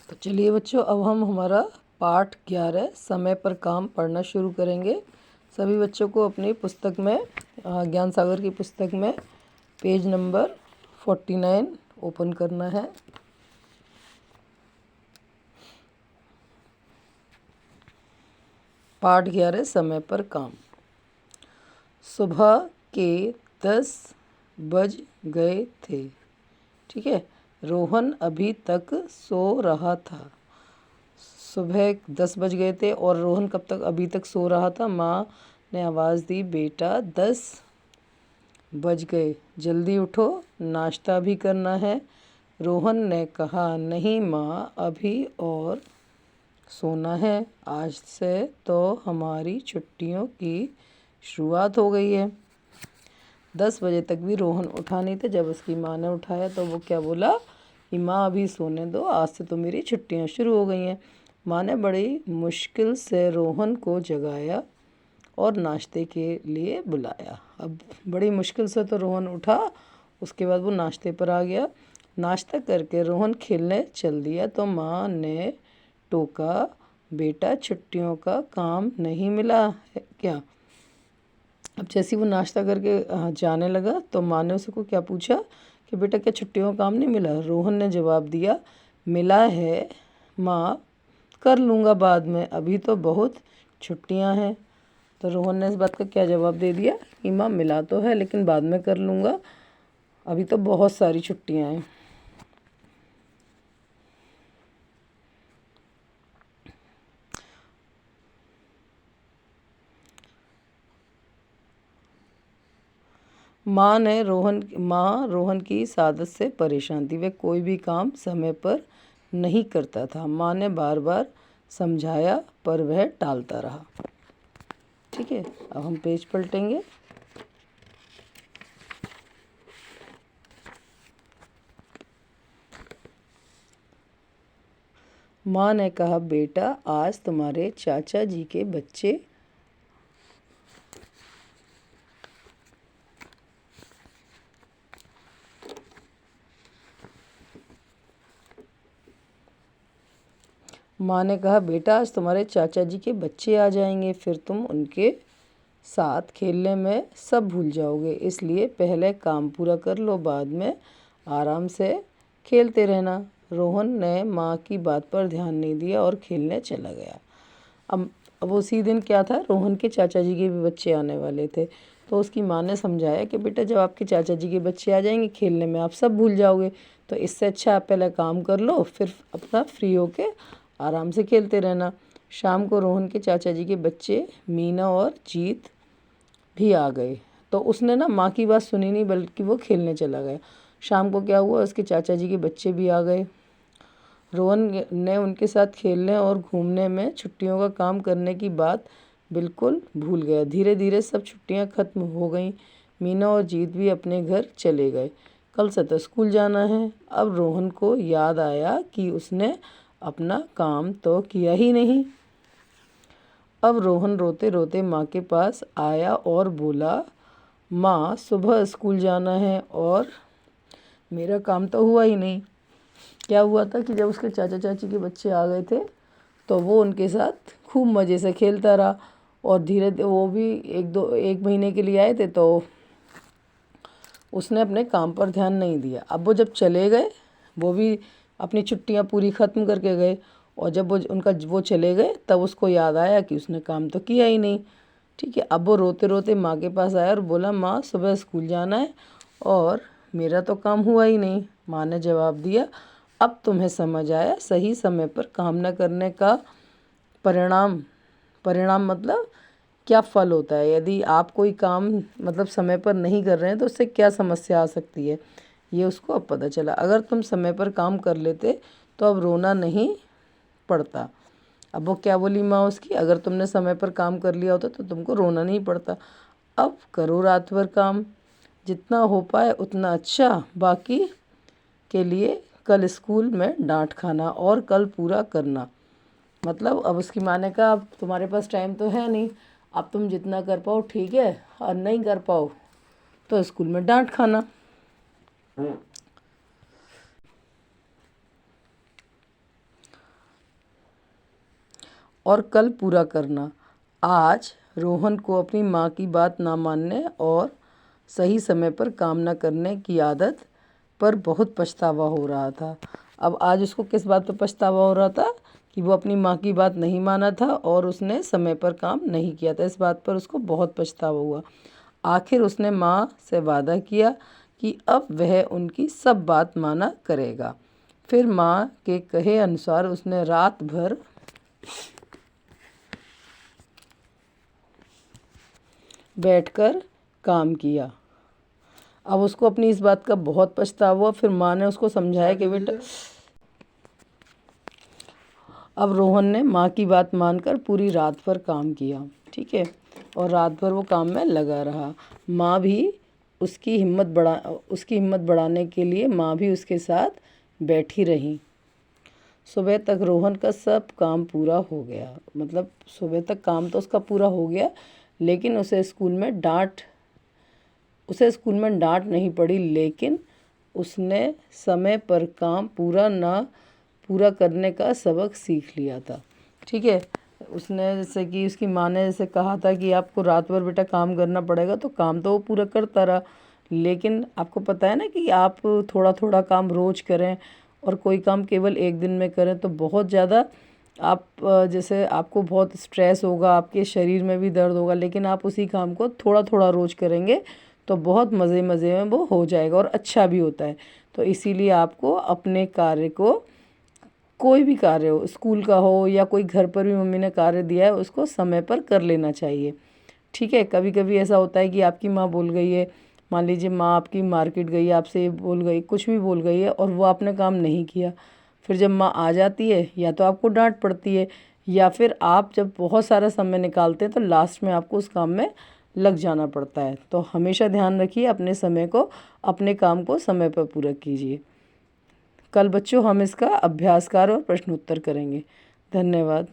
तो चलिए बच्चों, अब हम हमारा पाठ 11 समय पर काम पढ़ना शुरू करेंगे। सभी बच्चों को अपनी पुस्तक में ज्ञान सागर की पुस्तक में पेज नंबर 49 ओपन करना है। पाठ 11 समय पर काम। सुबह के 10 बज गए थे। ठीक है, रोहन अभी तक सो रहा था। सुबह 10 बज गए थे और रोहन कब तक अभी तक सो रहा था। माँ ने आवाज़ दी, बेटा 10 बज गए, जल्दी उठो, नाश्ता भी करना है। रोहन ने कहा, नहीं माँ, अभी और सोना है। आज से तो हमारी छुट्टियों की शुरुआत हो गई है। 10 बजे तक भी रोहन उठा नहीं था। जब उसकी माँ ने उठाया तो वो क्या बोला कि माँ अभी सोने दो, आज से तो मेरी छुट्टियाँ शुरू हो गई हैं। माँ ने बड़ी मुश्किल से रोहन को जगाया और नाश्ते के लिए बुलाया। अब बड़ी मुश्किल से तो रोहन उठा, उसके बाद वो नाश्ते पर आ गया। नाश्ता करके रोहन खेलने चल दिया तो माँ ने टोका, बेटा छुट्टियों का काम नहीं मिला है क्या? अब जैसे ही वो नाश्ता करके जाने लगा तो माँ ने उसको क्या पूछा कि बेटा क्या छुट्टियों का काम नहीं मिला? रोहन ने जवाब दिया, मिला है माँ, कर लूँगा बाद में, अभी तो बहुत छुट्टियाँ हैं। तो रोहन ने इस बात का क्या जवाब दे दिया कि माँ मिला तो है लेकिन बाद में कर लूँगा, अभी तो बहुत सारी छुट्टियाँ हैं। माँ रोहन की इस आदत से परेशान थी। वह कोई भी काम समय पर नहीं करता था। माँ ने बार बार समझाया पर वह टालता रहा। ठीक है, अब हम पेज पलटेंगे। माँ ने कहा, बेटा आज तुम्हारे चाचा जी के बच्चे माँ ने कहा, बेटा आज तुम्हारे चाचा जी के बच्चे आ जाएंगे, फिर तुम उनके साथ खेलने में सब भूल जाओगे। इसलिए पहले काम पूरा कर लो, बाद में आराम से खेलते रहना। रोहन ने माँ की बात पर ध्यान नहीं दिया और खेलने चला गया। अब उसी दिन क्या था, रोहन के चाचा जी के भी बच्चे आने वाले थे। तो उसकी माँ ने समझाया कि बेटा जब आपके चाचा जी के बच्चे आ जाएंगे खेलने में आप सब भूल जाओगे, तो इससे अच्छा आप पहले काम कर लो, फिर अपना फ्री होके आराम से खेलते रहना। शाम को रोहन के चाचा जी के बच्चे मीना और जीत भी आ गए। तो उसने ना माँ की बात सुनी नहीं बल्कि वो खेलने चला गया। शाम को क्या हुआ, उसके चाचा जी के बच्चे भी आ गए। रोहन ने उनके साथ खेलने और घूमने में छुट्टियों का काम करने की बात बिल्कुल भूल गया। धीरे धीरे सब छुट्टियां खत्म हो गईं। मीना और जीत भी अपने घर चले गए। कल से तो स्कूल जाना है। अब रोहन को याद आया कि उसने अपना काम तो किया ही नहीं। अब रोहन रोते रोते माँ के पास आया और बोला, माँ सुबह स्कूल जाना है और मेरा काम तो हुआ ही नहीं। क्या हुआ था कि जब उसके चाचा चाची के बच्चे आ गए थे तो वो उनके साथ खूब मज़े से खेलता रहा और धीरे धीरे वो भी एक महीने के लिए आए थे तो उसने अपने काम पर ध्यान नहीं दिया। अब वो जब चले गए, वो भी अपनी छुट्टियां पूरी ख़त्म करके गए और जब वो चले गए तब उसको याद आया कि उसने काम तो किया ही नहीं। ठीक है, अब वो रोते रोते माँ के पास आया और बोला, माँ सुबह स्कूल जाना है और मेरा तो काम हुआ ही नहीं। माँ ने जवाब दिया, अब तुम्हें समझ आया, सही समय पर काम न करने का परिणाम परिणाम मतलब क्या फल होता है। यदि आप कोई काम मतलब समय पर नहीं कर रहे हैं तो उससे क्या समस्या आ सकती है, ये उसको अब पता चला। अगर तुम समय पर काम कर लेते तो अब रोना नहीं पड़ता। अब वो क्या बोली माँ उसकी, अगर तुमने समय पर काम कर लिया होता तो तुमको रोना नहीं पड़ता। अब करो रात भर काम, जितना हो पाए उतना अच्छा, बाकी के लिए कल स्कूल में डांट खाना और कल पूरा करना। मतलब अब उसकी माँ ने कहा, अब तुम्हारे पास टाइम तो है नहीं, अब तुम जितना कर पाओ ठीक है, और नहीं कर पाओ तो स्कूल में डांट खाना। और कल पूरा करना। आज रोहन को अपनी माँ की बात ना मानने और सही समय पर काम न करने की आदत पर बहुत पछतावा हो रहा था। अब आज उसको किस बात पर पछतावा हो रहा था कि वो अपनी माँ की बात नहीं माना था और उसने समय पर काम नहीं किया था। इस बात पर उसको बहुत पछतावा हुआ। आखिर उसने माँ से वादा किया कि अब वह उनकी सब बात माना करेगा। फिर माँ के कहे अनुसार उसने रात भर बैठकर काम किया। अब उसको अपनी इस बात का बहुत पछतावा हुआ। फिर माँ ने उसको समझाया कि बेटा, अब रोहन ने माँ की बात मानकर पूरी रात भर काम किया, ठीक है, और रात भर वो काम में लगा रहा। माँ भी उसकी हिम्मत बढ़ाने के लिए माँ भी उसके साथ बैठी रही। सुबह तक रोहन का सब काम पूरा हो गया। मतलब सुबह तक काम तो उसका पूरा हो गया, लेकिन उसे स्कूल में डांट नहीं पड़ी, लेकिन उसने समय पर काम पूरा करने का सबक सीख लिया था, ठीक है। उसने जैसे कि उसकी माँ ने जैसे कहा था कि आपको रात भर बेटा काम करना पड़ेगा, तो काम तो वो पूरा करता रहा। लेकिन आपको पता है ना कि आप थोड़ा थोड़ा काम रोज़ करें और कोई काम केवल एक दिन में करें तो बहुत ज़्यादा आप जैसे आपको बहुत स्ट्रेस होगा, आपके शरीर में भी दर्द होगा। लेकिन आप उसी काम को थोड़ा थोड़ा रोज़ करेंगे तो बहुत मज़े मज़े में वो हो जाएगा और अच्छा भी होता है। तो इसीलिए आपको अपने कार्य को, कोई भी कार्य हो, स्कूल का हो या कोई घर पर भी मम्मी ने कार्य दिया है, उसको समय पर कर लेना चाहिए, ठीक है। कभी कभी ऐसा होता है कि आपकी माँ बोल गई है, मान लीजिए माँ आपकी मार्केट गई है, आपसे ये बोल गई, कुछ भी बोल गई है और वो आपने काम नहीं किया। फिर जब माँ आ जाती है या तो आपको डांट पड़ती है या फिर आप जब बहुत सारा समय निकालते हैं तो लास्ट में आपको उस काम में लग जाना पड़ता है। तो हमेशा ध्यान रखिए अपने समय को, अपने काम को समय पर पूरा कीजिए। कल बच्चों हम इसका अभ्यास कार्य और प्रश्न उत्तर करेंगे। धन्यवाद।